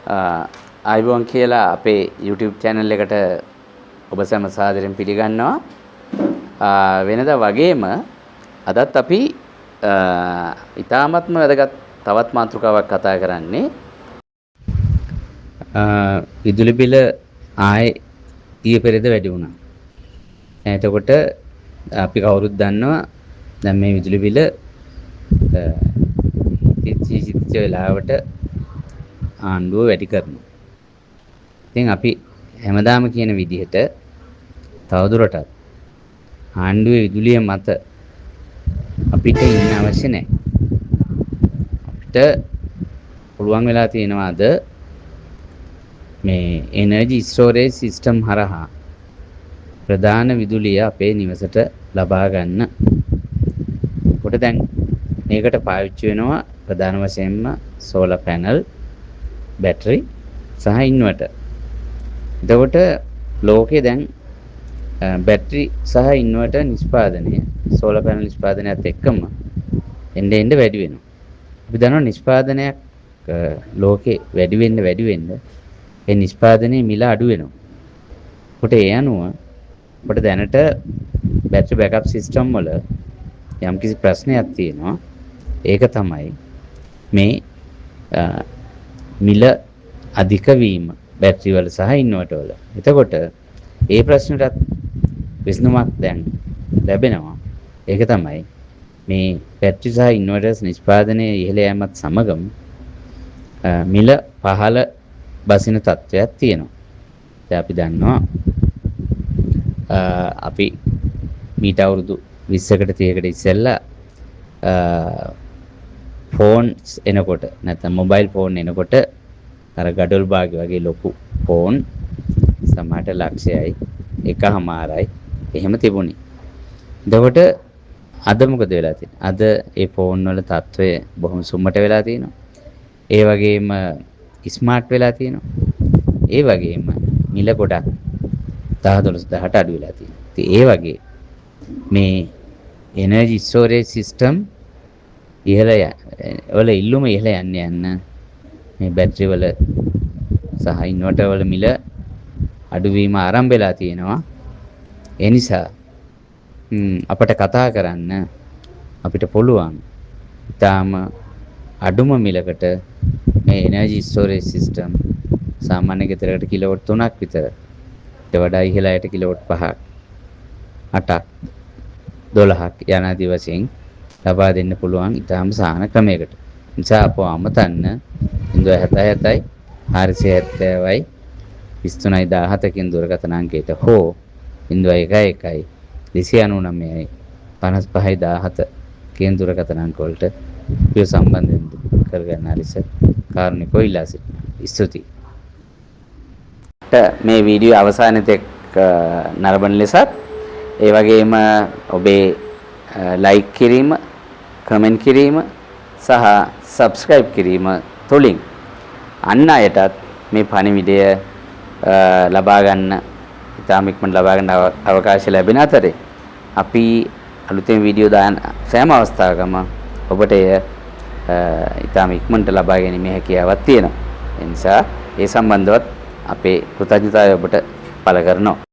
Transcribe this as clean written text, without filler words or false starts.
ආයිබෝන් කියලා අපේ YouTube channel එකට ඔබ සැම සාදරයෙන් පිළිගන්නවා. වෙනදා වගේම අදත් අපි ඉතාමත්ම වැදගත් තවත් මාතෘකාවක් කතා කරන්නේ. විදුලි බිල ආයේ ඊයේ පෙරේද වැඩි වුණා. එතකොට අපි කවුරුත් දන්නවා දැන් මේ විදුලි බිල සිච්ච වෙලාවට ආණ්ඩුව වැඩි කරනවා. ඉතින් අපි හැමදාම කියන විදිහට තවදුරටත් ආණ්ඩුවේ විදුලිය මත අපිට ඉන්න අවශ්‍ය නැහැ. අපිට පුළුවන් වෙලා තියෙනවා අද මේ එනර්ජි ස්ටෝරේජ් සිස්ටම් හරහා ප්‍රධාන විදුලිය අපේ නිවසට ලබා ගන්න. කොට දැන් මේකට පාවිච්චි වෙනවා ප්‍රධාන වශයෙන්ම සෝලර් පැනල්, බැටරි සහ ඉන්වර්ටර්. එතකොට ලෝකේ දැන් බැටරි සහ ඉන්වර්ටර් නිෂ්පාදනය සෝලර් පැනල් නිෂ්පාදනයත් එක්කම එන්න වැඩි වෙනවා. අපි දන්නවා නිෂ්පාදනයක් ලෝකේ වැඩි වෙන්න ඒ නිෂ්පාදනයේ මිල අඩු වෙනවා. කොට ඒ අනුව අපිට දැනට බැටරි බෑකප් සිස්ටම් වල යම්කිසි ප්‍රශ්නයක් තියෙනවා. ඒක තමයි මේ මිල අධික වීම බැටරි වල සහ ඉන්වර්ටර් වල. එතකොට ඒ ප්‍රශ්නටත් විසඳුමක් දැන් ලැබෙනවා. ඒක තමයි මේ බැටරි සහ ඉන්වර්ටර්ස් නිෂ්පාදනයේ ඉහළ යෑමත් සමගම මිල පහළ බසින තත්ත්වයක් තියෙනවා. දැන් අපි දන්නවා අපි මීට අවුරුදු 20කට 30කට ඉස්සෙල්ලා ෆෝන්ස් එනකොට නැත්නම් මොබයිල් ෆෝන් එනකොට අර ගඩොල් බාගේ වගේ ලොකු ෆෝන් සමහරට ලක්ෂයයි එකමාරයි එහෙම තිබුණේ. එතකොට අද මොකද වෙලා තියෙන්නේ? අද ඒ ෆෝන් වල තත්ත්වය බොහොම සුම්මට වෙලා තියෙනවා. ඒ වගේම ස්මාර්ට් වෙලා තියෙනවා. ඒ වගේම මිල ගොඩක් 10-12 අඩු වෙලා තියෙනවා. ඉතින් ඒ වගේ මේ එනර්ජි ස්ටෝරේජ් සිස්ටම් වල ඉල්ලුම ඉහළ යන්න මේ බැටරි වල සහ ඉන්වර්ටර් වල මිල අඩුවීම ආරම්භ වෙලා තියෙනවා. ඒ නිසා අපට කතා කරන්න අපිට පුළුවන් ඊටාම අඩුම මිලකට මේ එනර්ජි ස්ටෝරේජ් සිස්ටම් සාමාන්‍ය ගෙදරකට කිලෝවොට් 3ක් විතර ඊට වඩා ඉහළට කිලෝවොට් 5ක් 8ක් 12ක් යනාදී වශයෙන් ලබා දෙන්න පුළුවන් ඊටාම සාහන ක්‍රමයකට. නිසා අපව අමතන්න 077යි 470යි 2317 කින් දුරකථන අංකයට හෝ 011යි 299යි 5517 කියන දුරකථන අංක වලට පිය සම්බන්ධ කරගන්න ආරිස කාරුණිකව ඉල්ලා සිටිනවා. ස්තුතියි. මේ වීඩියෝ අවසානයේ තෙක් නරඹන ලෙසත් ඒ වගේම ඔබේ ලයික් කිරීම, කමෙන්ට් කිරීම සහ සබ්ස්ක්‍රයිබ් කිරීම තුළින් අන් අයටත් මේ පණිවිඩය ලබා ගන්න ඉතාම ඉක්මනට ලබා ගන්න අවකාශය ලැබෙන අතරේ අපි අලුතෙන් වීඩියෝ දාන සෑම අවස්ථාවකම ඔබට එය ඉතාම ඉක්මනට ලබා ගැනීමේ හැකියාවක් තියෙනවා. ඒ නිසා ඒ සම්බන්ධවත් අපේ කෘතඥතාවය ඔබට පළ කරනවා.